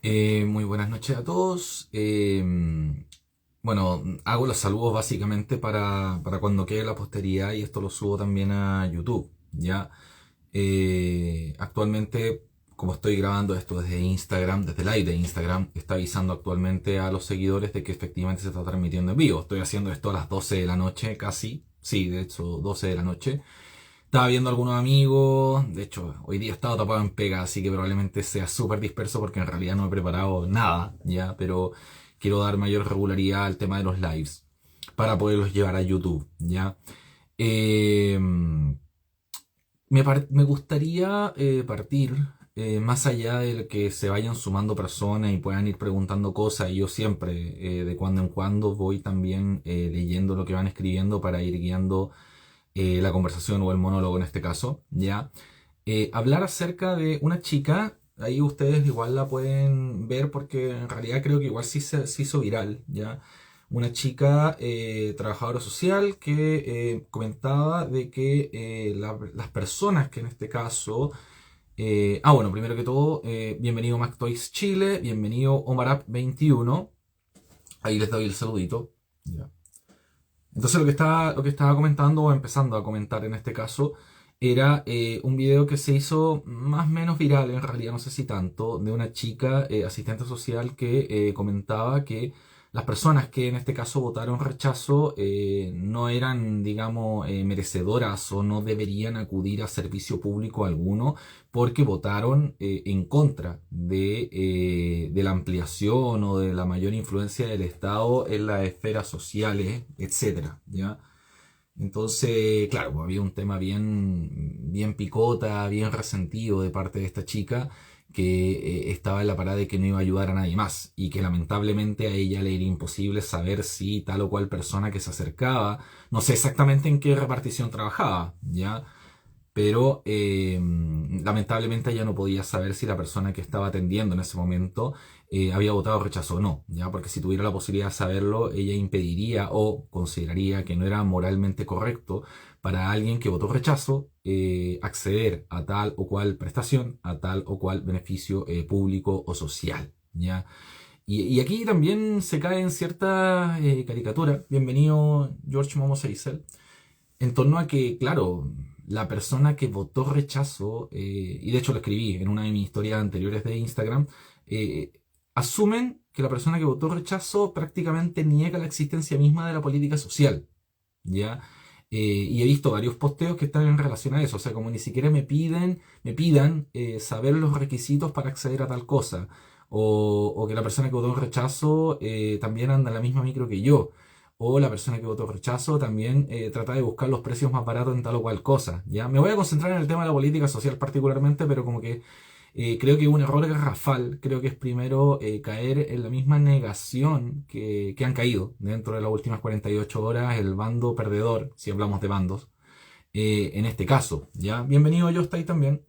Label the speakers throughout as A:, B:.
A: Muy buenas noches a todos. Bueno, hago los saludos básicamente para cuando quede la posteridad y esto lo subo también a YouTube, ¿ya? Actualmente, como estoy grabando esto desde Instagram, desde el live de Instagram, está avisando actualmente a los seguidores de que efectivamente se está transmitiendo en vivo. Estoy haciendo esto a las 12 de la noche, casi. Sí, de hecho, 12 de la noche. Estaba viendo algunos amigos, de hecho, hoy día he estado tapado en pega, así que probablemente sea súper disperso porque en realidad no he preparado nada, ¿ya? Pero quiero dar mayor regularidad al tema de los lives para poderlos llevar a YouTube, ¿ya? Eh, me gustaría partir más allá de que se vayan sumando personas y puedan ir preguntando cosas. Y yo siempre, de cuando en cuando, voy también leyendo lo que van escribiendo para ir guiando la conversación o el monólogo en este caso, ¿ya? Hablar acerca de una chica, ahí ustedes igual la pueden ver porque en realidad creo que igual se hizo viral, ¿ya? Una chica trabajadora social que comentaba de que las personas que en este caso... bueno, primero que todo, bienvenido Mac Toys Chile, bienvenido Omarap21, ahí les doy el saludito, ¿ya? Entonces lo que estaba comentando o empezando a comentar en este caso era un video que se hizo más o menos viral, en realidad no sé si tanto, de una chica asistente social que comentaba que las personas que en este caso votaron rechazo no eran, digamos, merecedoras o no deberían acudir a servicio público alguno porque votaron en contra de la ampliación o de la mayor influencia del Estado en las esferas sociales, etcétera, ¿ya? Entonces, claro, pues había un tema bien picota, bien resentido de parte de esta chica que estaba en la parada de que no iba a ayudar a nadie más y que lamentablemente a ella le era imposible saber si tal o cual persona que se acercaba, no sé exactamente en qué repartición trabajaba, ¿ya? Pero lamentablemente ella no podía saber si la persona que estaba atendiendo en ese momento había votado rechazo o no, ¿ya? Porque si tuviera la posibilidad de saberlo, ella impediría o consideraría que no era moralmente correcto para alguien que votó rechazo acceder a tal o cual prestación, a tal o cual beneficio público o social, ¿ya? Y aquí también se cae en cierta caricatura. Bienvenido George Momo Seisel en torno a que, claro, la persona que votó rechazo, y de hecho lo escribí en una de mis historias anteriores de Instagram, eh, asumen que la persona que votó rechazo prácticamente niega la existencia misma de la política social, ¿ya? Y he visto varios posteos que están en relación a eso, o sea, como ni siquiera me pidan saber los requisitos para acceder a tal cosa, o que la persona que votó rechazo también anda en la misma micro que yo, o la persona que votó rechazo también trata de buscar los precios más baratos en tal o cual cosa, ¿ya? Me voy a concentrar en el tema de la política social particularmente, pero como que creo que un error garrafal, creo que es primero caer en la misma negación que han caído dentro de las últimas 48 horas el bando perdedor, si hablamos de bandos, en este caso, ¿ya? Bienvenido yo estáis también.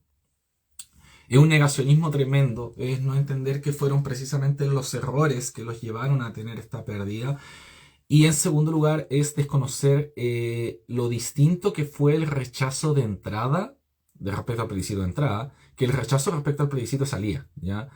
A: Es un negacionismo tremendo, es no entender que fueron precisamente los errores que los llevaron a tener esta pérdida. Y en segundo lugar es desconocer lo distinto que fue el rechazo de entrada, de respecto al plebiscito de entrada, que el rechazo respecto al plebiscito de salida, ¿ya?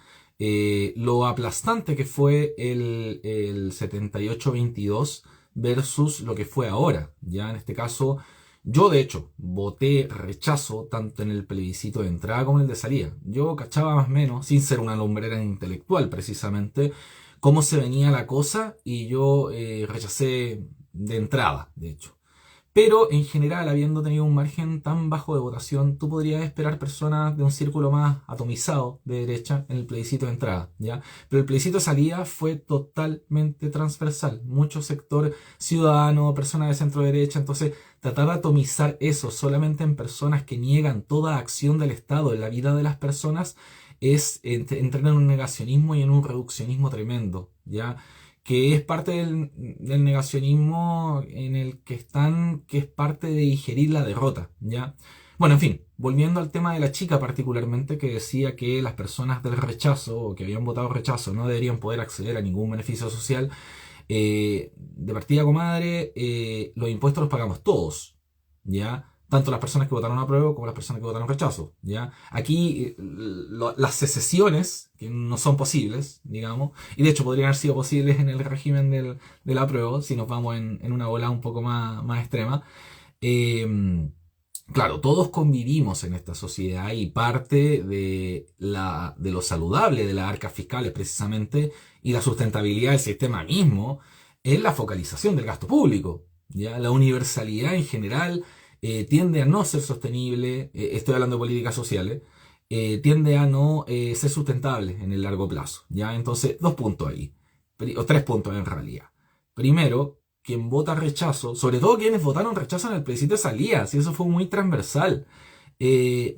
A: Lo aplastante que fue el 78-22 versus lo que fue ahora, ¿ya? En este caso, yo de hecho voté rechazo tanto en el plebiscito de entrada como en el de salida. Yo cachaba más o menos, sin ser una lumbrera intelectual precisamente, cómo se venía la cosa y yo rechacé de entrada, de hecho. Pero en general, habiendo tenido un margen tan bajo de votación, tú podrías esperar personas de un círculo más atomizado de derecha en el plebiscito de entrada, ¿ya? Pero el plebiscito de salida fue totalmente transversal. Mucho sector ciudadano, personas de centro derecha, entonces tratar de atomizar eso solamente en personas que niegan toda acción del Estado en la vida de las personas es entrar en un negacionismo y en un reduccionismo tremendo, ¿ya? Que es parte del negacionismo en el que están, que es parte de digerir la derrota, ¿ya? Bueno, en fin, volviendo al tema de la chica particularmente, que decía que las personas del rechazo, o que habían votado rechazo, no deberían poder acceder a ningún beneficio social, de partida, comadre, los impuestos los pagamos todos, ¿ya? tanto las personas que votaron apruebo como las personas que votaron rechazo, ¿ya? Aquí las secesiones, que no son posibles, digamos, y de hecho podrían haber sido posibles en el régimen del apruebo, si nos vamos en una bola un poco más extrema. eh, Claro, todos convivimos en esta sociedad y parte de lo saludable de las arcas fiscales precisamente y la sustentabilidad del sistema mismo es la focalización del gasto público. ¿Ya? La universalidad en general tiende a no ser sostenible, estoy hablando de políticas sociales, tiende a no ser sustentable en el largo plazo. ¿Ya? Entonces, dos puntos ahí, o tres puntos en realidad. Primero, quien vota rechazo, sobre todo quienes votaron rechazo en el plebiscito de salida, si eso fue muy transversal,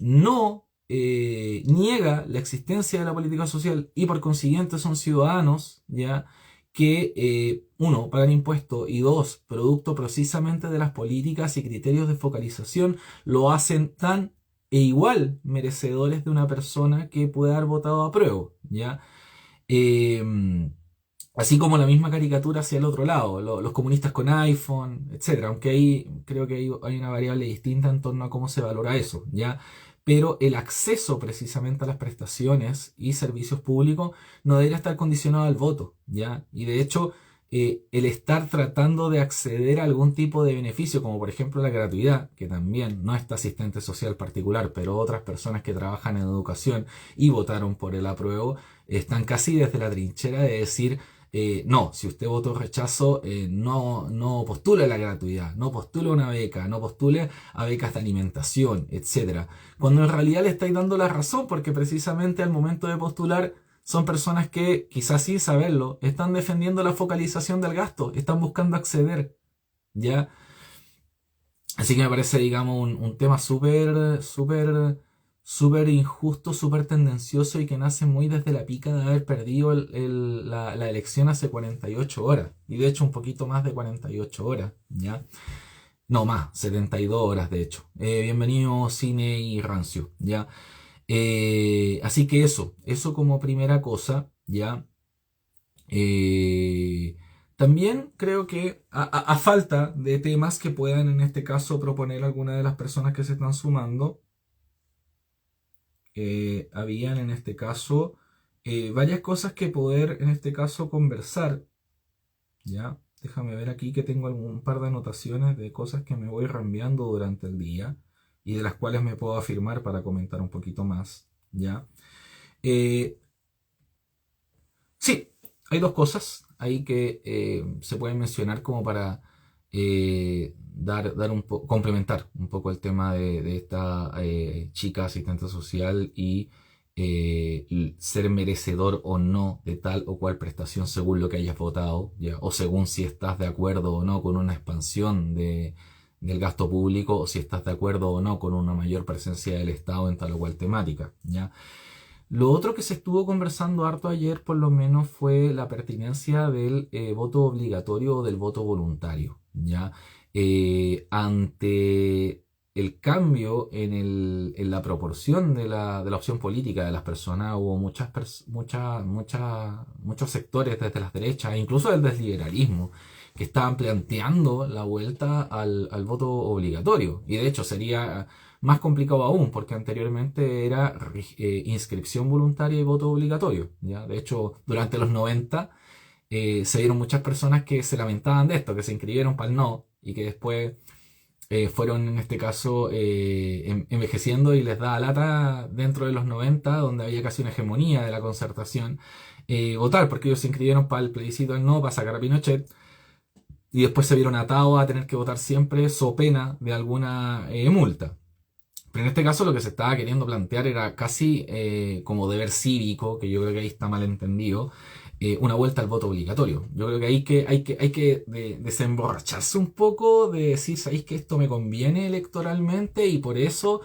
A: no niega la existencia de la política social y por consiguiente son ciudadanos ya que, uno, pagan impuestos y dos, producto precisamente de las políticas y criterios de focalización, lo hacen tan e igual merecedores de una persona que puede haber votado a prueba, ¿ya? Eh, Así como la misma caricatura hacia el otro lado, los comunistas con iPhone, etcétera. Aunque ahí creo que hay una variable distinta en torno a cómo se valora eso, ¿ya? Pero el acceso precisamente a las prestaciones y servicios públicos no debería estar condicionado al voto, ¿ya? Y de hecho, el estar tratando de acceder a algún tipo de beneficio, como por ejemplo la gratuidad, que también no está asistente social particular, pero otras personas que trabajan en educación y votaron por el apruebo, están casi desde la trinchera de decir no, si usted votó rechazo, no postule la gratuidad, no postule una beca, no postule a becas de alimentación, etcétera. Cuando en realidad le estáis dando la razón, porque precisamente al momento de postular son personas que, quizás sin saberlo, están defendiendo la focalización del gasto, están buscando acceder, ¿ya? Así que me parece, digamos, un tema súper injusto, súper tendencioso y que nace muy desde la pica de haber perdido la elección hace 48 horas. Y de hecho un poquito más de 48 horas, ¿ya? No más, 72 horas de hecho. Bienvenido Cine y Rancio, ¿ya? Así que eso como primera cosa, ¿ya? Eh, También creo que a falta de temas que puedan en este caso proponer alguna de las personas que se están sumando, habían en este caso varias cosas que poder en este caso conversar, ¿ya? Déjame ver aquí que tengo un par de anotaciones de cosas que me voy reenviando durante el día y de las cuales me puedo afirmar para comentar un poquito más, ¿ya? Eh, Sí, hay dos cosas ahí que se pueden mencionar como para complementar un poco el tema de esta chica asistente social y ser merecedor o no de tal o cual prestación según lo que hayas votado, ¿ya? O según si estás de acuerdo o no con una expansión del gasto público o si estás de acuerdo o no con una mayor presencia del Estado en tal o cual temática, ¿ya? Lo otro que se estuvo conversando harto ayer, por lo menos, fue la pertinencia del voto obligatorio o del voto voluntario, ¿ya? Ante el cambio en la proporción de la opción política de las personas, hubo muchos sectores desde las derechas, e incluso del desliberalismo, que estaban planteando la vuelta al voto obligatorio. Y de hecho sería más complicado aún, porque anteriormente era inscripción voluntaria y voto obligatorio, ¿ya? De hecho, durante los 90 se vieron muchas personas que se lamentaban de esto, que se inscribieron para el no, y que después fueron, en este caso, envejeciendo y les da lata dentro de los 90, donde había casi una hegemonía de la concertación, votar, porque ellos se inscribieron para el plebiscito del no, para sacar a Pinochet, y después se vieron atados a tener que votar siempre so pena de alguna multa. Pero en este caso lo que se estaba queriendo plantear era casi como deber cívico, que yo creo que ahí está mal entendido, una vuelta al voto obligatorio. Yo creo que hay que desemborracharse un poco de decir, ¿sabéis que esto me conviene electoralmente? Y por eso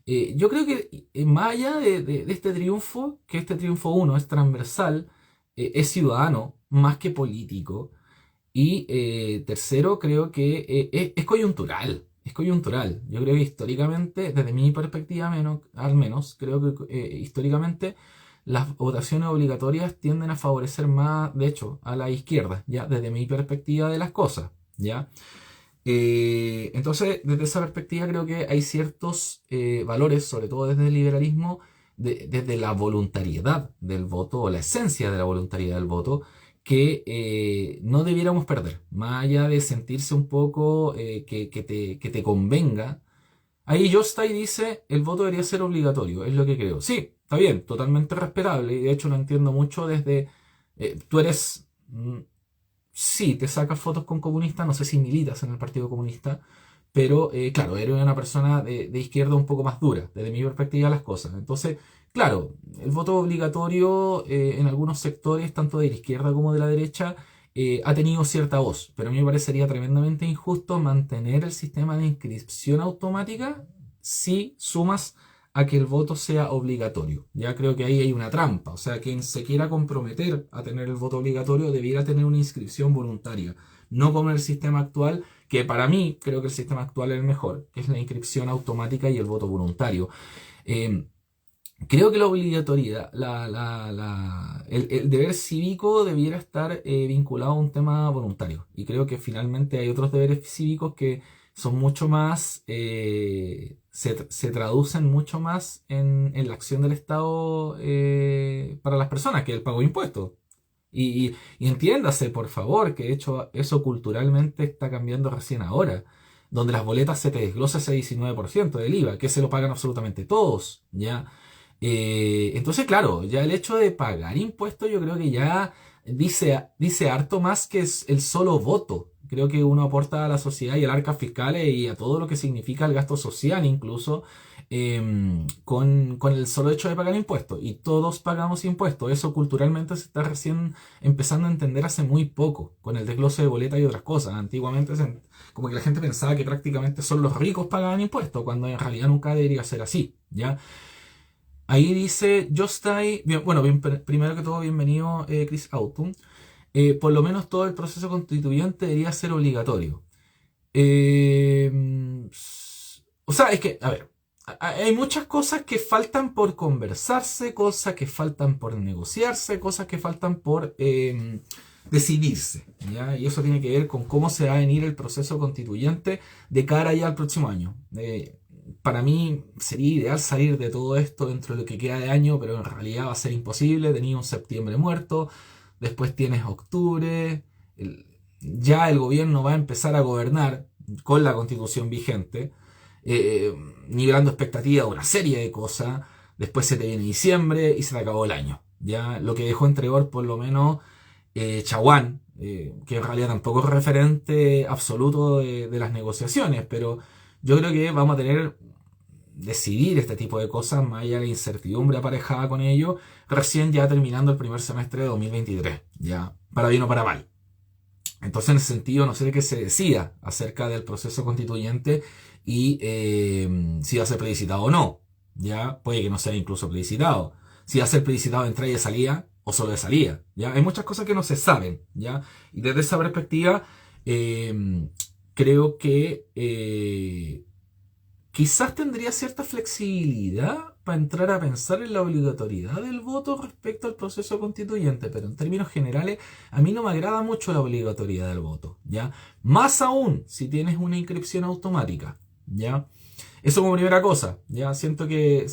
A: yo creo que más allá de este triunfo, que este triunfo uno es transversal, es ciudadano más que político. Y tercero, creo que es coyuntural. Es coyuntural. Yo creo que históricamente, desde mi perspectiva al menos, creo que históricamente las votaciones obligatorias tienden a favorecer más, de hecho, a la izquierda, ya desde mi perspectiva de las cosas, ¿ya? Entonces, desde esa perspectiva creo que hay ciertos valores, sobre todo desde el liberalismo, desde la voluntariedad del voto o la esencia de la voluntariedad del voto, que no debiéramos perder, más allá de sentirse un poco que te convenga. Ahí Jostai dice, el voto debería ser obligatorio, es lo que creo. Sí, está bien, totalmente respetable, y de hecho lo entiendo mucho desde... tú eres... sí, te sacas fotos con comunistas, no sé si militas en el Partido Comunista, pero claro, eres una persona de izquierda un poco más dura, desde mi perspectiva las cosas. Entonces, claro, el voto obligatorio en algunos sectores, tanto de la izquierda como de la derecha, ha tenido cierta voz, pero a mí me parecería tremendamente injusto mantener el sistema de inscripción automática si sumas a que el voto sea obligatorio. Ya creo que ahí hay una trampa. O sea, quien se quiera comprometer a tener el voto obligatorio debiera tener una inscripción voluntaria. No como el sistema actual, que para mí creo que el sistema actual es el mejor, que es la inscripción automática y el voto voluntario. Eh, Creo que la obligatoriedad, el deber cívico debiera estar vinculado a un tema voluntario. Y creo que finalmente hay otros deberes cívicos que son mucho más, se traducen mucho más en la acción del Estado para las personas, que el pago de impuestos. Y entiéndase, por favor, que de hecho eso culturalmente está cambiando recién ahora, donde las boletas se te desglosa ese 19% del IVA, que se lo pagan absolutamente todos, ¿ya? Entonces, claro, ya el hecho de pagar impuestos yo creo que ya dice harto más que es el solo voto. Creo que uno aporta a la sociedad y al arca fiscales y a todo lo que significa el gasto social incluso con el solo hecho de pagar impuestos. Y todos pagamos impuestos. Eso culturalmente se está recién empezando a entender hace muy poco, con el desglose de boleta y otras cosas. Antiguamente como que la gente pensaba que prácticamente solo los ricos pagaban impuestos, cuando en realidad nunca debería ser así, ¿ya? Ahí dice, yo estoy, bueno, primero que todo, bienvenido Chris Autumn. Por lo menos todo el proceso constituyente debería ser obligatorio. Eh, o sea, es que, a ver, hay muchas cosas que faltan por conversarse, cosas que faltan por negociarse, cosas que faltan por decidirse, ¿ya? Y eso tiene que ver con cómo se va a venir el proceso constituyente de cara ya al próximo año. Para mí sería ideal salir de todo esto dentro de lo que queda de año, pero en realidad va a ser imposible. Tenía un septiembre muerto, después tienes octubre, ya el gobierno va a empezar a gobernar con la constitución vigente, nivelando expectativas de una serie de cosas. Después se te viene diciembre y se te acabó el año. Ya lo que dejó entrever por lo menos Chaguán, que en realidad tampoco es referente absoluto de las negociaciones, pero yo creo que vamos a tener decidir este tipo de cosas, más allá de la incertidumbre aparejada con ello, recién ya terminando el primer semestre de 2023, ya para bien o para mal. Entonces, en ese sentido, no sé qué se decida acerca del proceso constituyente y si va a ser plebiscitado o no. Ya puede que no sea incluso plebiscitado. Si va a ser plebiscitado de entrada y de salida o solo de salida. Ya hay muchas cosas que no se saben. Ya y desde esa perspectiva, creo que quizás tendría cierta flexibilidad para entrar a pensar en la obligatoriedad del voto respecto al proceso constituyente, pero en términos generales a mí no me agrada mucho la obligatoriedad del voto, ¿ya? Más aún si tienes una inscripción automática, ¿ya? Eso como primera cosa, ¿ya? Siento que...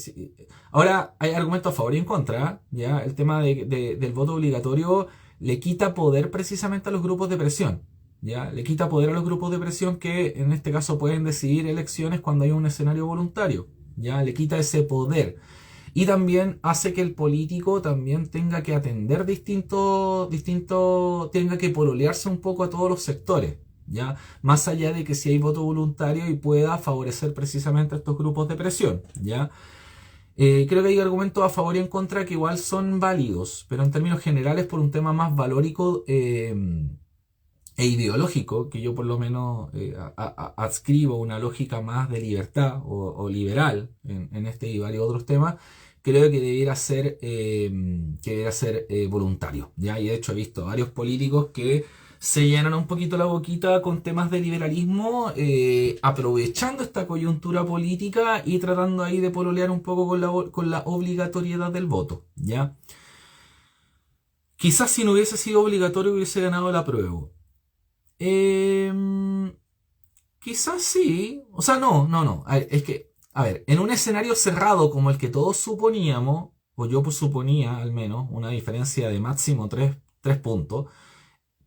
A: Ahora hay argumentos a favor y en contra, ¿ya? El tema del voto obligatorio le quita poder precisamente a los grupos de presión. ¿Ya? Le quita poder a los grupos de presión que en este caso pueden decidir elecciones cuando hay un escenario voluntario. ¿Ya? Le quita ese poder. Y también hace que el político también tenga que atender tenga que pololearse un poco a todos los sectores. ¿Ya? Más allá de que si hay voto voluntario y pueda favorecer precisamente a estos grupos de presión. ¿Ya? Creo que hay argumentos a favor y en contra que igual son válidos, pero en términos generales por un tema más valórico e ideológico, que yo por lo menos adscribo una lógica más de libertad o liberal en este y varios otros temas, creo que debiera ser voluntario. ¿Ya? Y de hecho he visto varios políticos que se llenan un poquito la boquita con temas de liberalismo, aprovechando esta coyuntura política y tratando ahí de pololear un poco con la obligatoriedad del voto. ¿Ya? Quizás si no hubiese sido obligatorio hubiese ganado la prueba. Quizás sí. O sea, no. Es que, a ver, en un escenario cerrado como el que todos suponíamos, o yo pues suponía al menos, una diferencia de máximo tres puntos,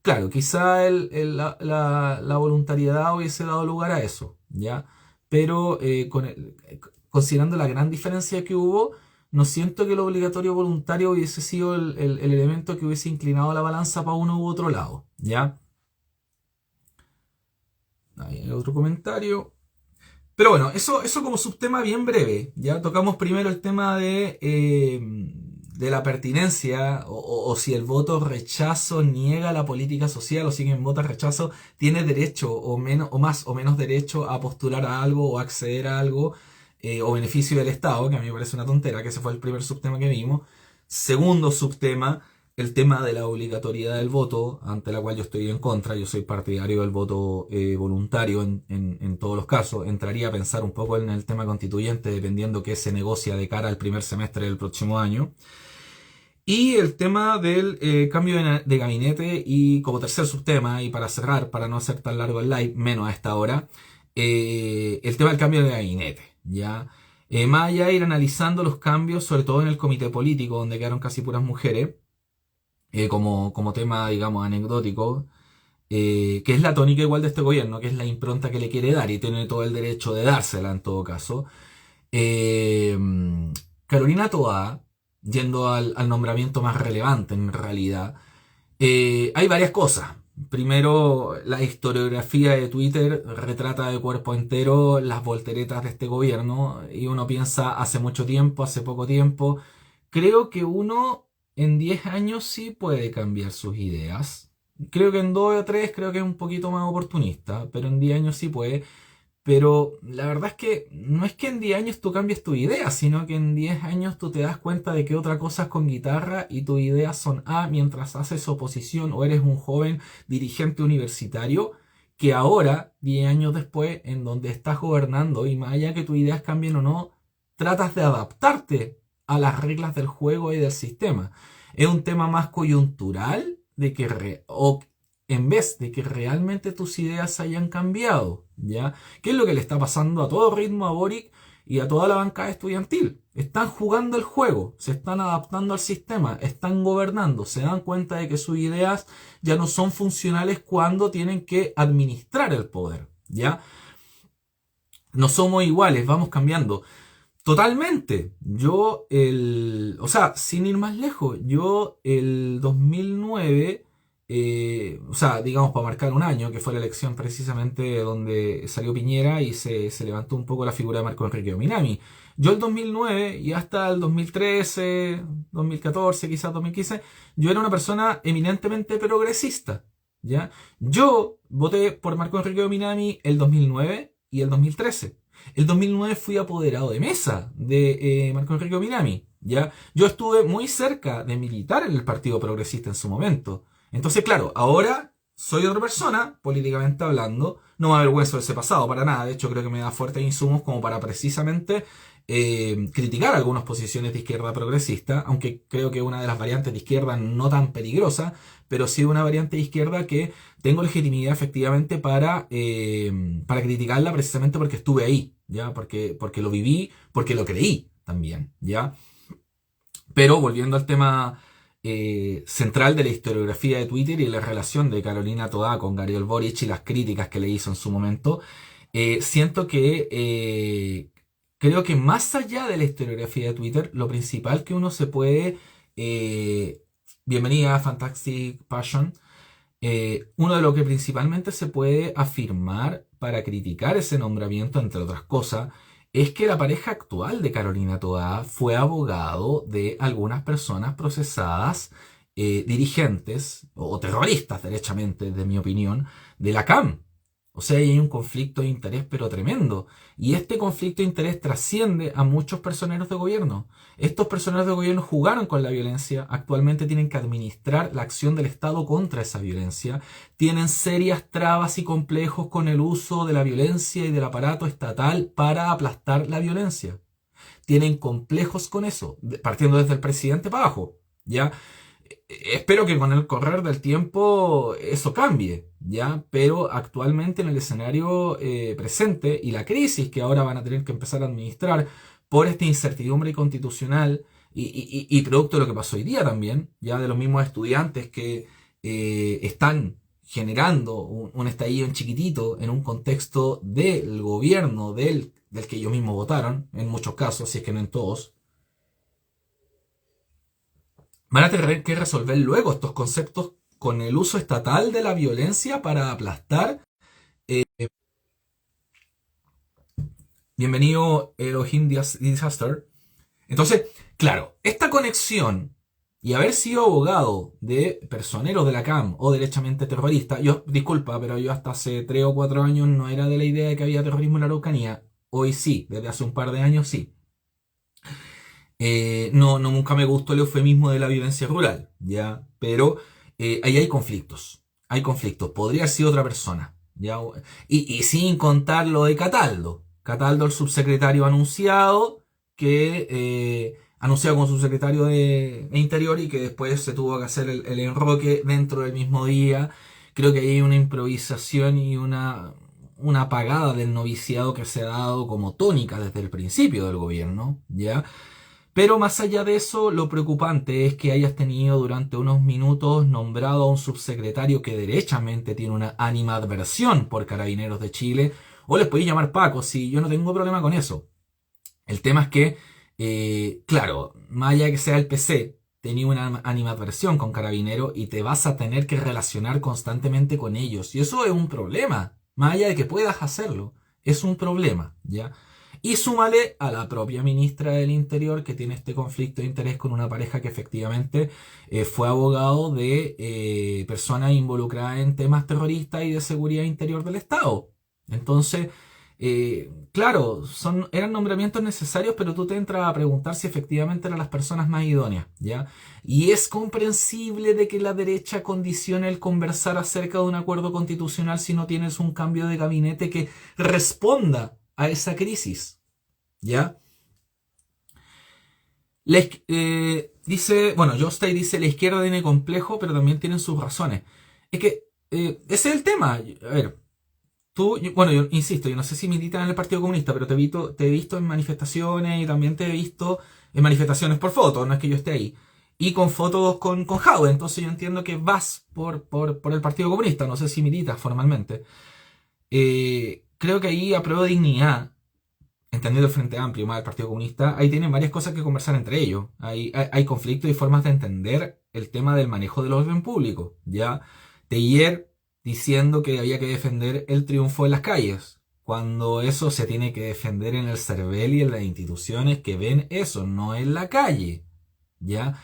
A: claro, quizá la voluntariedad hubiese dado lugar a eso, ¿ya? Pero considerando la gran diferencia que hubo, no siento que lo obligatorio voluntario hubiese sido el elemento que hubiese inclinado la balanza para uno u otro lado, ¿ya? Ahí hay otro comentario. Pero bueno, eso como subtema bien breve. Ya tocamos primero el tema de la pertinencia o si el voto rechazo niega la política social o si quien vota rechazo tiene derecho o, menos, o más o menos derecho a postular a algo o acceder a algo o beneficio del Estado, que a mí me parece una tontera, que ese fue el primer subtema que vimos. Segundo subtema, el tema de la obligatoriedad del voto, ante la cual yo estoy en contra. Yo soy partidario del voto voluntario en todos los casos. Entraría a pensar un poco en el tema constituyente, dependiendo qué se negocia de cara al primer semestre del próximo año. Y el tema del cambio de gabinete y como tercer subtema, y para cerrar, para no hacer tan largo el live, menos a esta hora, el tema del cambio de gabinete, ¿ya? Más allá de ir analizando los cambios, sobre todo en el comité político, donde quedaron casi puras mujeres, como tema, digamos, anecdótico, que es la tónica igual de este gobierno, que es la impronta que le quiere dar y tiene todo el derecho de dársela en todo caso. Eh, Carolina Toá, yendo al nombramiento más relevante en realidad, hay varias cosas. Primero, la historiografía de Twitter retrata de cuerpo entero las volteretas de este gobierno y uno piensa hace mucho tiempo, hace poco tiempo. Creo que uno en 10 años sí puede cambiar sus ideas. Creo que en 2 o 3 creo que es un poquito más oportunista, pero en 10 años sí puede. Pero la verdad es que no es que en 10 años tú cambies tu idea, sino que en 10 años tú te das cuenta de que otra cosa es con guitarra y tus ideas son A mientras haces oposición o eres un joven dirigente universitario que ahora, 10 años después, en donde estás gobernando y más allá que tus ideas cambien o no, tratas de adaptarte a las reglas del juego y del sistema. Es un tema más coyuntural de que o en vez de que realmente tus ideas hayan cambiado, ¿ya? ¿Qué es lo que le está pasando a todo ritmo a Boric y a toda la bancada estudiantil? Están jugando el juego, se están adaptando al sistema, están gobernando, se dan cuenta de que sus ideas ya no son funcionales cuando tienen que administrar el poder, ¿ya? No somos iguales, vamos cambiando. Totalmente. O sea, sin ir más lejos, yo el 2009, o sea, digamos para marcar un año, que fue la elección precisamente donde salió Piñera y se levantó un poco la figura de Marco Enrique Minami. Yo el 2009 y hasta el 2013, 2014, quizás 2015, yo era una persona eminentemente progresista, ¿ya? Yo voté por Marco Enrique Minami el 2009 y el 2013. El 2009 fui apoderado de mesa de Marco Enrique Minami, ¿ya? Yo estuve muy cerca de militar en el Partido Progresista en su momento. Entonces, claro, ahora soy otra persona, políticamente hablando. No me avergüenzo de ese pasado, para nada. De hecho, creo que me da fuertes insumos como para precisamente criticar algunas posiciones de izquierda progresista, aunque creo que una de las variantes de izquierda no tan peligrosa, pero sí una variante de izquierda que tengo legitimidad efectivamente para criticarla precisamente porque estuve ahí, ¿ya? Porque lo viví, porque lo creí también, ¿ya? Pero volviendo al tema central de la historiografía de Twitter y la relación de Carolina Toá con Gabriel Boric y las críticas que le hizo en su momento, siento que creo que más allá de la historiografía de Twitter, lo principal que uno se puede... bienvenida a Fantastic Passion. Uno de lo que principalmente se puede afirmar para criticar ese nombramiento, entre otras cosas, es que la pareja actual de Carolina Toá fue abogado de algunas personas procesadas, dirigentes o terroristas, derechamente, de mi opinión, de la CAM. O sea, hay un conflicto de interés, pero tremendo. Y este conflicto de interés trasciende a muchos personeros de gobierno. Estos personeros de gobierno jugaron con la violencia, actualmente tienen que administrar la acción del Estado contra esa violencia, tienen serias trabas y complejos con el uso de la violencia y del aparato estatal para aplastar la violencia. Tienen complejos con eso, partiendo desde el presidente para abajo, ¿ya? espero que con el correr del tiempo eso cambie, ¿ya? Pero actualmente en el escenario presente y la crisis que ahora van a tener que empezar a administrar por esta incertidumbre constitucional y producto de lo que pasó hoy día también, ya de los mismos estudiantes que están generando un estallido en chiquitito en un contexto del gobierno del que ellos mismos votaron, en muchos casos, si es que no en todos, van a tener que resolver luego estos conceptos con el uso estatal de la violencia para aplastar. eh, Bienvenido Elohim Disaster. Entonces, claro, esta conexión y haber sido abogado de personeros de la CAM o derechamente terrorista, yo, disculpa, pero yo hasta hace 3 o 4 años no era de la idea de que había terrorismo en la Araucanía. Hoy sí, desde hace un par de años sí. No, nunca me gustó el eufemismo de la violencia rural, ¿ya? Pero ahí hay conflictos. Hay conflictos. Podría ser otra persona, ¿ya? Y sin contar lo de Cataldo. Cataldo, el subsecretario anunciado, que anunciado como subsecretario de Interior y que después se tuvo que hacer el enroque dentro del mismo día. Creo que hay una improvisación y una apagada del noviciado que se ha dado como tónica desde el principio del gobierno, ¿ya? Pero más allá de eso, lo preocupante es que hayas tenido durante unos minutos nombrado a un subsecretario que derechamente tiene una animadversión por Carabineros de Chile, o les podéis llamar Paco, si yo no tengo problema con eso. El tema es que, claro, más allá de que sea el PC, tenía una animadversión con Carabineros y te vas a tener que relacionar constantemente con ellos. Y eso es un problema, más allá de que puedas hacerlo, es un problema, ¿ya? Y súmale a la propia ministra del Interior que tiene este conflicto de interés con una pareja que efectivamente fue abogado de personas involucradas en temas terroristas y de seguridad interior del Estado. Entonces, claro, eran nombramientos necesarios, pero tú te entras a preguntar si efectivamente eran las personas más idóneas, ¿ya? Y es comprensible de que la derecha condicione el conversar acerca de un acuerdo constitucional si no tienes un cambio de gabinete que responda a esa crisis, ¿ya? Dice, bueno, Jostay dice, la izquierda tiene complejo, pero también tienen sus razones. Es que ese es el tema. A ver, bueno, yo insisto, yo no sé si militas en el Partido Comunista, pero te he visto en manifestaciones y también te he visto en manifestaciones por fotos, no es que yo esté ahí. Y con fotos con Jaude, entonces yo entiendo que vas por el Partido Comunista, no sé si militas formalmente. Creo que ahí apruebo dignidad, entendiendo el Frente Amplio más el Partido Comunista, ahí tienen varias cosas que conversar entre ellos. Hay conflictos y formas de entender el tema del manejo del orden público. Ya Teillier diciendo que había que defender el triunfo en las calles, cuando eso se tiene que defender en el CERVEL y en las instituciones que ven eso, no en la calle. ¿Ya?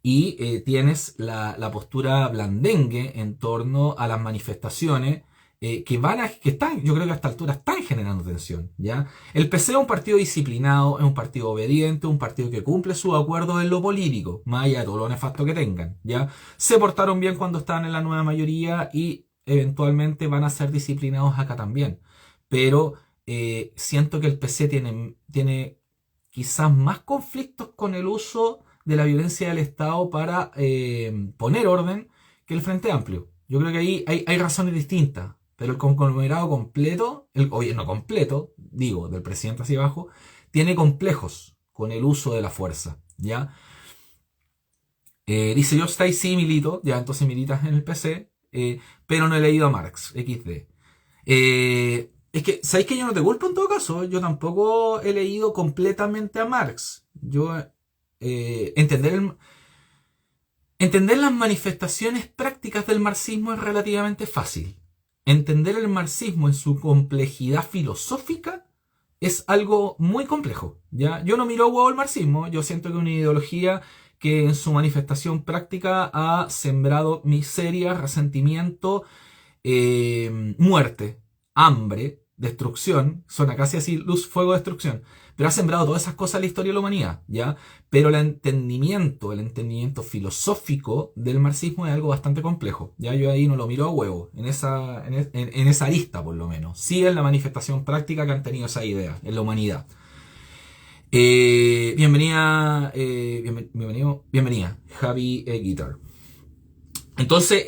A: Y tienes la postura blandengue en torno a las manifestaciones que están, yo creo que a esta altura están generando tensión, ¿ya? El PC es un partido disciplinado, es un partido obediente, un partido que cumple sus acuerdos en lo político, más allá de todo lo nefasto que tengan, ¿ya? Se portaron bien cuando estaban en la nueva mayoría y eventualmente van a ser disciplinados acá también. Pero siento que el PC tiene quizás más conflictos con el uso de la violencia del Estado para poner orden que el Frente Amplio. Yo creo que ahí hay razones distintas, pero el conglomerado completo, el gobierno completo, digo, del presidente hacia abajo, tiene complejos con el uso de la fuerza, ¿ya? Dice, yo estoy sí milito, ya entonces militas en el PC, pero no he leído a Marx, XD. Es que, ¿sabéis que yo no te culpo en todo caso? Yo tampoco he leído completamente a Marx. Entender las manifestaciones prácticas del marxismo es relativamente fácil. Entender el marxismo en su complejidad filosófica es algo muy complejo, ¿ya? Yo no miro a huevo el marxismo, yo siento que es una ideología que en su manifestación práctica ha sembrado miseria, resentimiento, muerte, hambre, destrucción, suena casi así, luz, fuego, destrucción, pero ha sembrado todas esas cosas en la historia de la humanidad, ¿ya? Pero el entendimiento filosófico del marxismo es algo bastante complejo, ¿ya? Yo ahí no lo miro a huevo, en esa lista por lo menos, sí en la manifestación práctica que han tenido esa idea en la humanidad. Bienvenida, Javi Guitar. Entonces,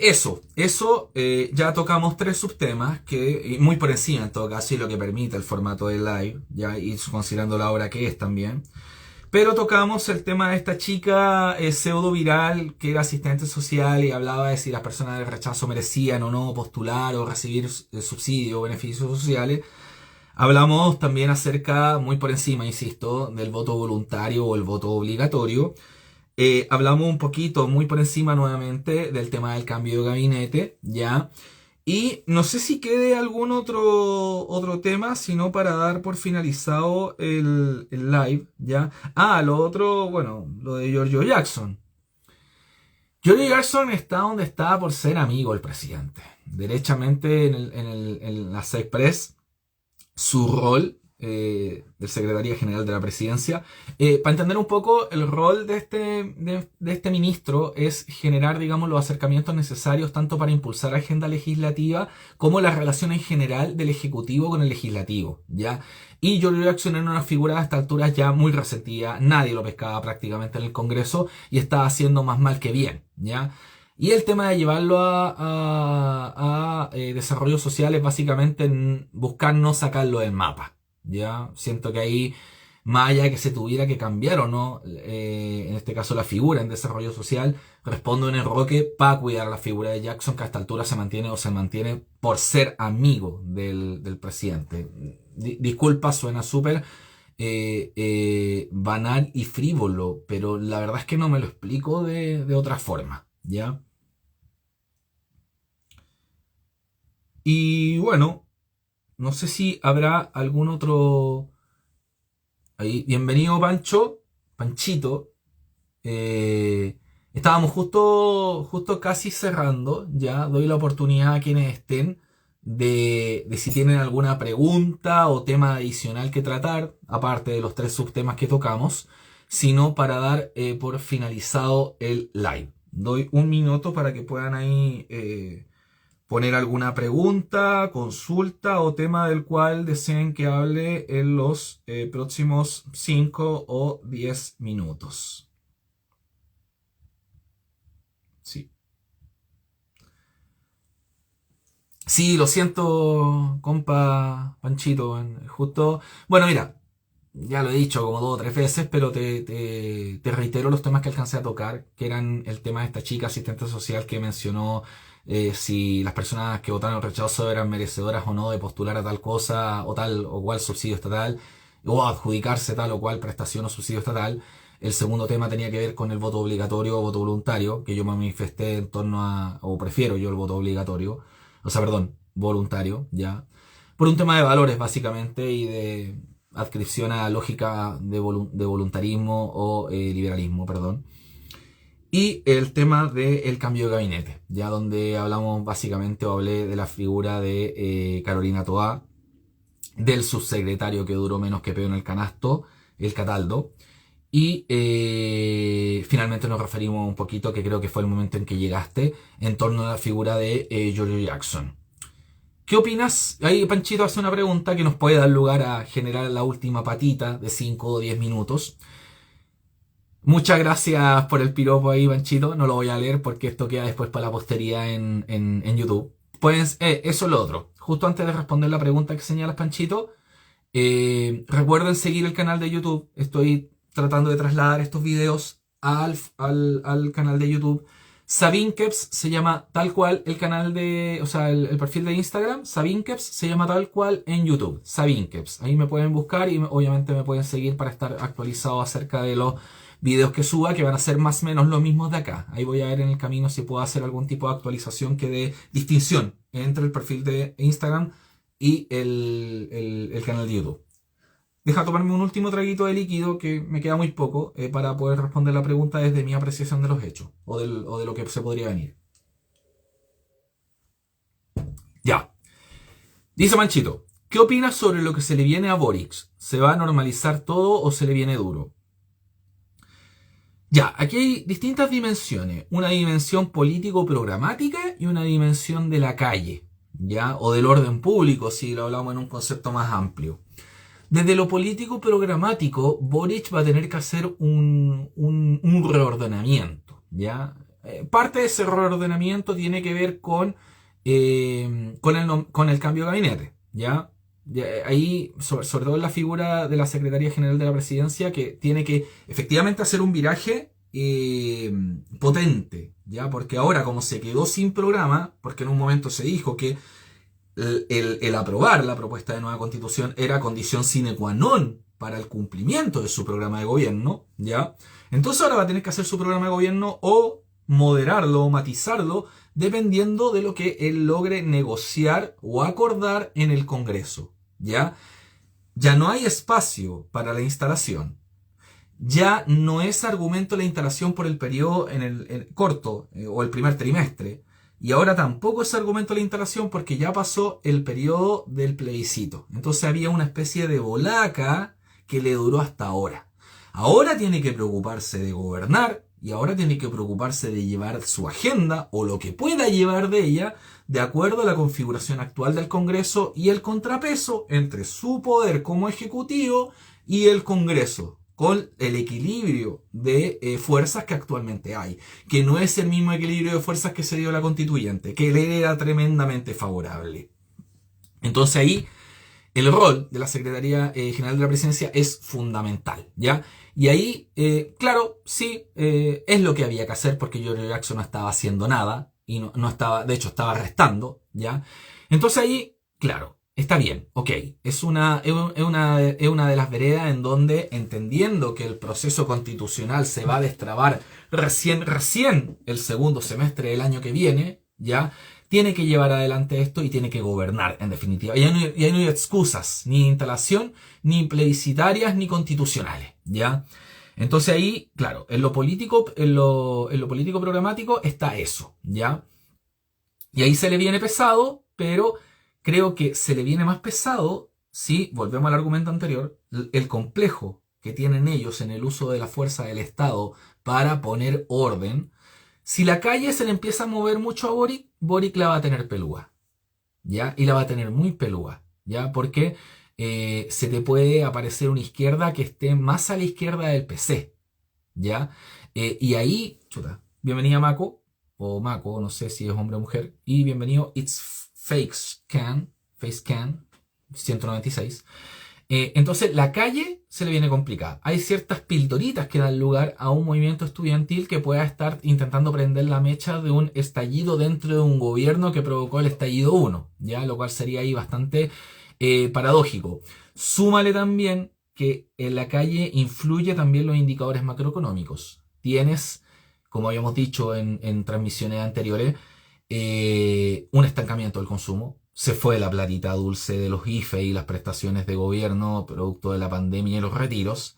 A: ya tocamos tres subtemas que, y muy por encima en todo caso, y lo que permite el formato de live, ya, y considerando la hora que es también. Pero tocamos el tema de esta chica pseudo viral que era asistente social y hablaba de si las personas del rechazo merecían o no postular o recibir subsidios o beneficios sociales. Hablamos también acerca, muy por encima, insisto, del voto voluntario o el voto obligatorio. Hablamos un poquito, muy por encima nuevamente, del tema del cambio de gabinete, ¿ya? Y no sé si quede algún otro tema, sino para dar por finalizado el live, ¿ya? Ah, lo otro, bueno, lo de Giorgio Jackson. Giorgio Jackson está donde está por ser amigo del presidente. Derechamente en la Press su rol de Secretaría General de la Presidencia. Para entender un poco el rol de este ministro es generar, digamos, los acercamientos necesarios tanto para impulsar la agenda legislativa como la relación en general del Ejecutivo con el Legislativo, ¿ya? Y Giorgio Jackson era una figura a estas alturas ya muy resentida, nadie lo pescaba prácticamente en el Congreso y estaba haciendo más mal que bien, ¿ya? Y el tema de llevarlo a desarrollo social es básicamente buscar no sacarlo del mapa. Ya siento que ahí, más allá de que se tuviera que cambiar o no, en este caso la figura en desarrollo social, responde un enroque para cuidar a la figura de Jackson, que a esta altura se mantiene o se mantiene por ser amigo del presidente. Disculpa, suena súper banal y frívolo, pero la verdad es que no me lo explico de otra forma. ¿Ya? Y bueno, no sé si habrá algún otro. Ahí, bienvenido Pancho, Panchito. Estábamos justo casi cerrando, ya doy la oportunidad a quienes estén de si tienen alguna pregunta o tema adicional que tratar, aparte de los tres subtemas que tocamos, sino para dar por finalizado el live. Doy un minuto para que puedan ahí poner alguna pregunta, consulta o tema del cual deseen que hable en los próximos 5 o 10 minutos. Sí. Sí, lo siento, compa Panchito. Justo. Bueno, mira, ya lo he dicho como 2 o 3 veces, pero te reitero los temas que alcancé a tocar, que eran el tema de esta chica asistente social que mencionó si las personas que votaron rechazo eran merecedoras o no de postular a tal cosa o tal o cual subsidio estatal o adjudicarse tal o cual prestación o subsidio estatal. El segundo tema tenía que ver con el voto obligatorio o voto voluntario, que yo me manifesté en torno a, o prefiero yo el voto obligatorio, o sea, perdón, voluntario, ya, por un tema de valores básicamente y de adscripción a lógica de voluntarismo o liberalismo, perdón. Y el tema del cambio de gabinete, ya donde hablamos básicamente o hablé de la figura de Carolina Toá, del subsecretario que duró menos que peo en el canasto, el Cataldo, y finalmente nos referimos un poquito, que creo que fue el momento en que llegaste, en torno a la figura de Giorgio Jackson. ¿Qué opinas? Ahí Panchito hace una pregunta que nos puede dar lugar a generar la última patita de 5 o 10 minutos. Muchas gracias por el piropo ahí, Panchito. No lo voy a leer porque esto queda después para la posteridad en YouTube. Pues eso es lo otro. Justo antes de responder la pregunta que señalas, Panchito, recuerden seguir el canal de YouTube. Estoy tratando de trasladar estos videos al canal de YouTube. Sabinkeps se llama tal cual el canal de, o sea, el perfil de Instagram. Sabinkeps se llama tal cual en YouTube. Sabinkeps. Ahí me pueden buscar y obviamente me pueden seguir para estar actualizado acerca de los videos que suba, que van a ser más o menos los mismos de acá. Ahí voy a ver en el camino si puedo hacer algún tipo de actualización que dé distinción entre el perfil de Instagram y el canal de YouTube. Deja tomarme un último traguito de líquido, que me queda muy poco, para poder responder la pregunta desde mi apreciación de los hechos o de lo que se podría venir. Ya. Dice Manchito, ¿qué opinas sobre lo que se le viene a Boric? ¿Se va a normalizar todo o se le viene duro? Ya, aquí hay distintas dimensiones. Una dimensión político-programática y una dimensión de la calle, ¿ya? O del orden público, si lo hablamos en un concepto más amplio. Desde lo político programático, Boric va a tener que hacer un reordenamiento, ¿ya? parte de ese reordenamiento tiene que ver con el cambio de gabinete, ¿ya? Ahí, sobre todo en la figura de la Secretaría General de la Presidencia, que tiene que efectivamente hacer un viraje potente, ¿ya? Porque ahora, como se quedó sin programa, porque en un momento se dijo que el aprobar la propuesta de nueva constitución era condición sine qua non para el cumplimiento de su programa de gobierno, ¿ya? Entonces ahora va a tener que hacer su programa de gobierno o moderarlo o matizarlo dependiendo de lo que él logre negociar o acordar en el Congreso, ¿ya? Ya no hay espacio para la instalación. Ya no es argumento la instalación por el periodo en el corto o el primer trimestre. Y ahora tampoco es argumento la instalación porque ya pasó el periodo del plebiscito. Entonces había una especie de bolaca que le duró hasta ahora. Ahora tiene que preocuparse de gobernar y ahora tiene que preocuparse de llevar su agenda o lo que pueda llevar de ella de acuerdo a la configuración actual del Congreso y el contrapeso entre su poder como ejecutivo y el Congreso, con el equilibrio de fuerzas que actualmente hay, que no es el mismo equilibrio de fuerzas que se dio la constituyente, que le era tremendamente favorable. Entonces ahí el rol de la Secretaría General de la Presidencia es fundamental, ¿ya? Y ahí, claro, sí, es lo que había que hacer porque Giorgio Jackson no estaba haciendo nada y no estaba, de hecho estaba restando, ¿ya? Entonces ahí, claro, está bien, ok, es una de las veredas en donde, entendiendo que el proceso constitucional se va a destrabar recién el segundo semestre del año que viene, ¿ya? Tiene que llevar adelante esto y tiene que gobernar, en definitiva. Y ahí no hay excusas, ni instalación, ni plebiscitarias, ni constitucionales, ¿ya? Entonces ahí, claro, en lo político programático está eso, ¿ya? Y ahí se le viene pesado, pero creo que se le viene más pesado si, volvemos al argumento anterior, el complejo que tienen ellos en el uso de la fuerza del Estado para poner orden. Si la calle se le empieza a mover mucho a Boric la va a tener pelúa, ¿ya? Y la va a tener muy pelúa, ¿ya? Porque se te puede aparecer una izquierda que esté más a la izquierda del PC, ¿ya? Y ahí, chuta, bienvenida Mako, o Mako, no sé si es hombre o mujer, y bienvenido It's Facecam 196. Entonces la calle se le viene complicada. Hay ciertas pildoritas que dan lugar a un movimiento estudiantil que pueda estar intentando prender la mecha de un estallido dentro de un gobierno que provocó el estallido 1, ¿ya? Lo cual sería ahí bastante paradójico. Súmale también que en la calle influye también los indicadores macroeconómicos. Tienes, como habíamos dicho en transmisiones anteriores, un estancamiento del consumo. Se fue la platita dulce de los IFE y las prestaciones de gobierno producto de la pandemia y los retiros.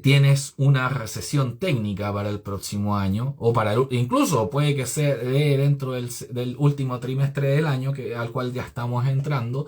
A: Tienes una recesión técnica para el próximo año, o incluso puede que sea dentro del último trimestre del año al cual ya estamos entrando.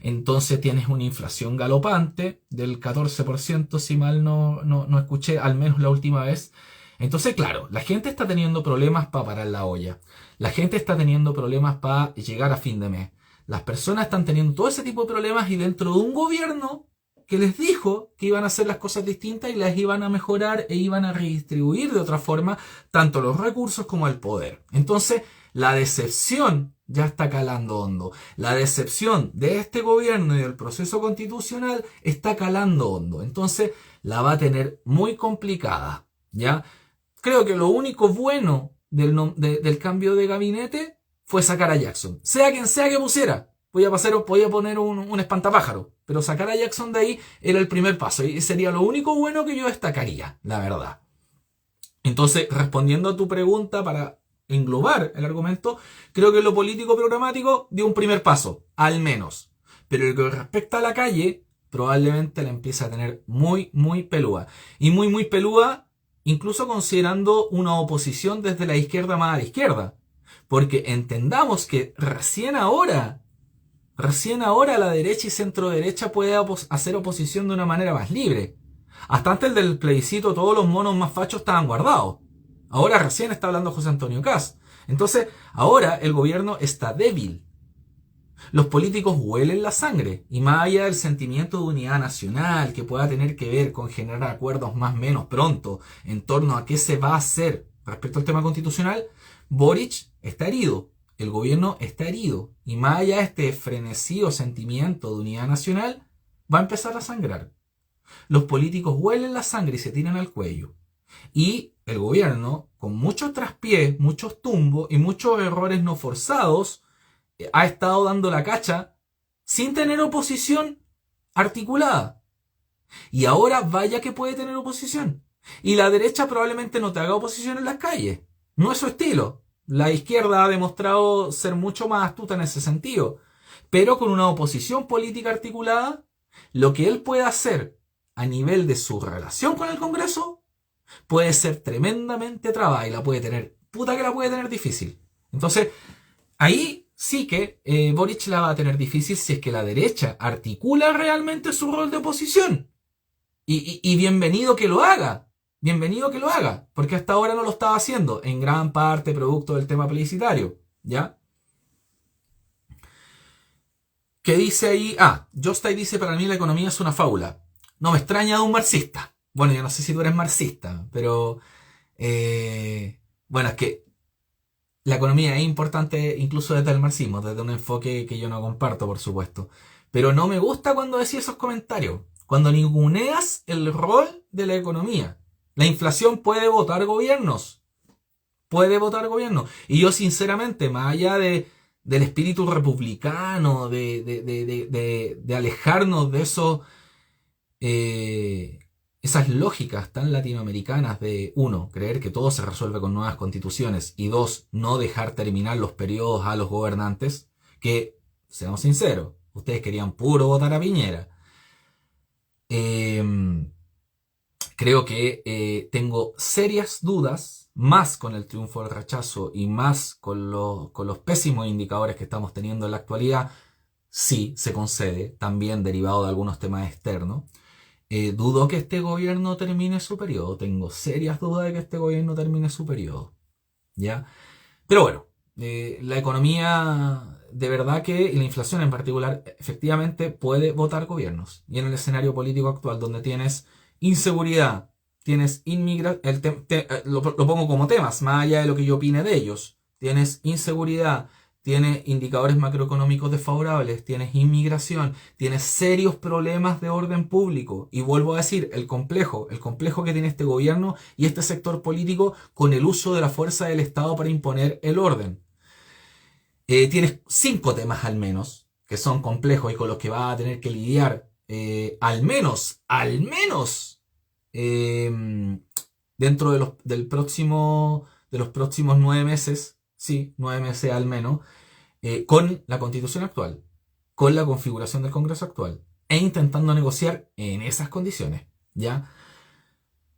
A: Entonces tienes una inflación galopante del 14%, si mal no escuché, al menos la última vez. Entonces, claro, la gente está teniendo problemas para parar la olla. La gente está teniendo problemas para llegar a fin de mes. Las personas están teniendo todo ese tipo de problemas y dentro de un gobierno que les dijo que iban a hacer las cosas distintas y las iban a mejorar e iban a redistribuir de otra forma tanto los recursos como el poder. Entonces, la decepción ya está calando hondo. La decepción de este gobierno y del proceso constitucional está calando hondo. Entonces, la va a tener muy complicada, ¿ya? Creo que lo único bueno del cambio de gabinete fue sacar a Jackson. Sea quien sea que pusiera. Podía poner un espantapájaro. Pero sacar a Jackson de ahí era el primer paso. Y sería lo único bueno que yo destacaría, la verdad. Entonces, respondiendo a tu pregunta para englobar el argumento, creo que lo político programático dio un primer paso, al menos. Pero lo que respecta a la calle, probablemente la empiece a tener muy, muy pelúa. Y muy, muy pelúa, incluso considerando una oposición desde la izquierda más a la izquierda. Porque entendamos que recién ahora la derecha y centro derecha puede hacer oposición de una manera más libre. Hasta antes del plebiscito todos los monos más fachos estaban guardados. Ahora recién está hablando José Antonio Kast. Entonces, ahora el gobierno está débil. Los políticos huelen la sangre. Y más allá del sentimiento de unidad nacional que pueda tener que ver con generar acuerdos más o menos pronto en torno a qué se va a hacer respecto al tema constitucional, Boric está herido, el gobierno está herido, y más allá de este frenesí o sentimiento de unidad nacional, va a empezar a sangrar. Los políticos huelen la sangre y se tiran al cuello. Y el gobierno, con muchos traspiés, muchos tumbos y muchos errores no forzados, ha estado dando la cacha sin tener oposición articulada. Y ahora vaya que puede tener oposición. Y la derecha probablemente no te haga oposición en las calles. No es su estilo. La izquierda ha demostrado ser mucho más astuta en ese sentido. Pero con una oposición política articulada, lo que él puede hacer a nivel de su relación con el Congreso puede ser tremendamente traba y la puede tener, puta que la puede tener difícil. Entonces, ahí sí que Boric la va a tener difícil si es que la derecha articula realmente su rol de oposición. Y bienvenido que lo haga. Bienvenido que lo haga. Porque hasta ahora no lo estaba haciendo. En gran parte producto del tema plebiscitario. ¿Ya? ¿Qué dice ahí? Jostay dice: para mí la economía es una fábula. No me extraña de un marxista. Bueno, yo no sé si tú eres marxista. Pero... bueno, es que la economía es importante incluso desde el marxismo. Desde un enfoque que yo no comparto, por supuesto. Pero no me gusta cuando decís esos comentarios. Cuando ninguneas el rol de la economía. La inflación puede votar gobiernos. Puede votar gobiernos. Y yo sinceramente, más allá del espíritu republicano, de alejarnos de eso, esas lógicas tan latinoamericanas de, uno, creer que todo se resuelve con nuevas constituciones, y dos, no dejar terminar los periodos a los gobernantes, que, seamos sinceros, ustedes querían puro votar a Piñera. Creo que tengo serias dudas, más con el triunfo del rechazo y más con los pésimos indicadores que estamos teniendo en la actualidad. Sí, se concede, también derivado de algunos temas externos. Dudo que este gobierno termine su periodo. Tengo serias dudas de que este gobierno termine su periodo. ¿Ya? Pero bueno, la economía, de verdad que, y la inflación en particular, efectivamente puede votar gobiernos. Y en el escenario político actual, donde tienes inseguridad, tienes inmigración, lo pongo como temas, más allá de lo que yo opine de ellos. Tienes inseguridad, tienes indicadores macroeconómicos desfavorables, tienes inmigración, tienes serios problemas de orden público. Y vuelvo a decir, el complejo que tiene este gobierno y este sector político con el uso de la fuerza del Estado para imponer el orden. Tienes 5 temas al menos, que son complejos y con los que vas a tener que lidiar, al menos, dentro de los próximos 9 meses, sí, 9 meses al menos, con la constitución actual, con la configuración del Congreso actual, e intentando negociar en esas condiciones, ¿ya?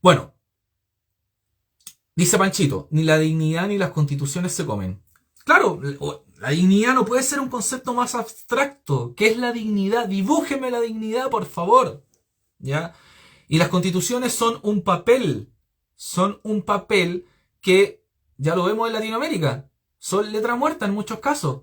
A: Bueno, dice Panchito: ni la dignidad ni las constituciones se comen. Claro, la dignidad no puede ser un concepto más abstracto. ¿Qué es la dignidad? Dibújeme la dignidad, por favor, ¿ya? Y las constituciones son un papel que, ya lo vemos en Latinoamérica, son letra muerta en muchos casos.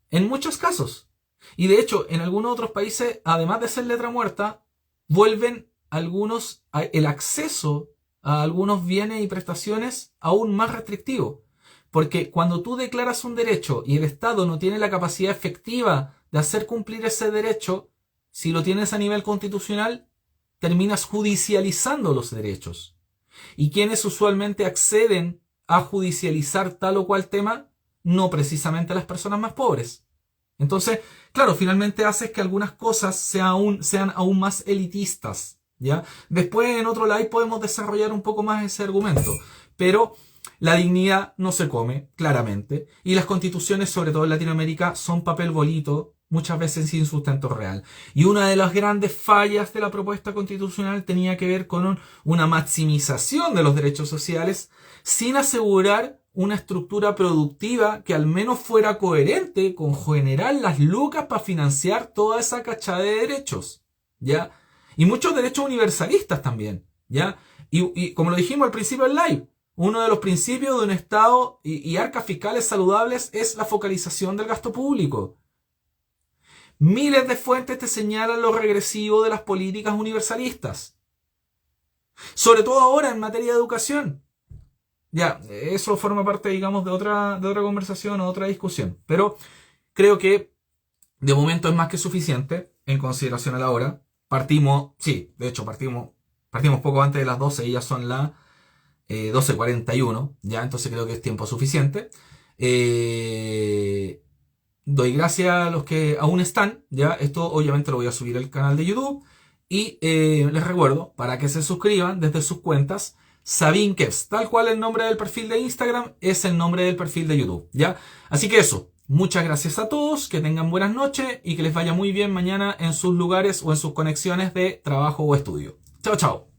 A: En muchos casos. Y de hecho, en algunos otros países, además de ser letra muerta, vuelven el acceso a algunos bienes y prestaciones aún más restrictivo. Porque cuando tú declaras un derecho y el Estado no tiene la capacidad efectiva de hacer cumplir ese derecho, si lo tienes a nivel constitucional, terminas judicializando los derechos. ¿Y quienes usualmente acceden a judicializar tal o cual tema? No precisamente las personas más pobres. Entonces, claro, finalmente haces que algunas cosas sean aún más elitistas, ¿ya? Después en otro live podemos desarrollar un poco más ese argumento. Pero la dignidad no se come, claramente. Y las constituciones, sobre todo en Latinoamérica, son papel bolito, muchas veces sin sustento real. Y una de las grandes fallas de la propuesta constitucional tenía que ver con una maximización de los derechos sociales sin asegurar una estructura productiva que al menos fuera coherente con generar las lucas para financiar toda esa cachada de derechos, ¿ya? Y muchos derechos universalistas también, ¿ya? Y como lo dijimos al principio del live, uno de los principios de un Estado y arcas fiscales saludables es la focalización del gasto público. Miles de fuentes te señalan lo regresivo de las políticas universalistas. Sobre todo ahora en materia de educación. Ya, eso forma parte, digamos, de otra conversación o otra discusión. Pero creo que de momento es más que suficiente en consideración a la hora. Partimos, sí, de hecho partimos poco antes de las 12 y ya son las 12:41, ya, entonces creo que es tiempo suficiente. Eh, Doy gracias a los que aún están, ya, esto obviamente lo voy a subir al canal de YouTube y les recuerdo para que se suscriban desde sus cuentas Sabin Kevs, tal cual el nombre del perfil de Instagram es el nombre del perfil de YouTube, ya. Así que eso, muchas gracias a todos, que tengan buenas noches y que les vaya muy bien mañana en sus lugares o en sus conexiones de trabajo o estudio. Chao, chao.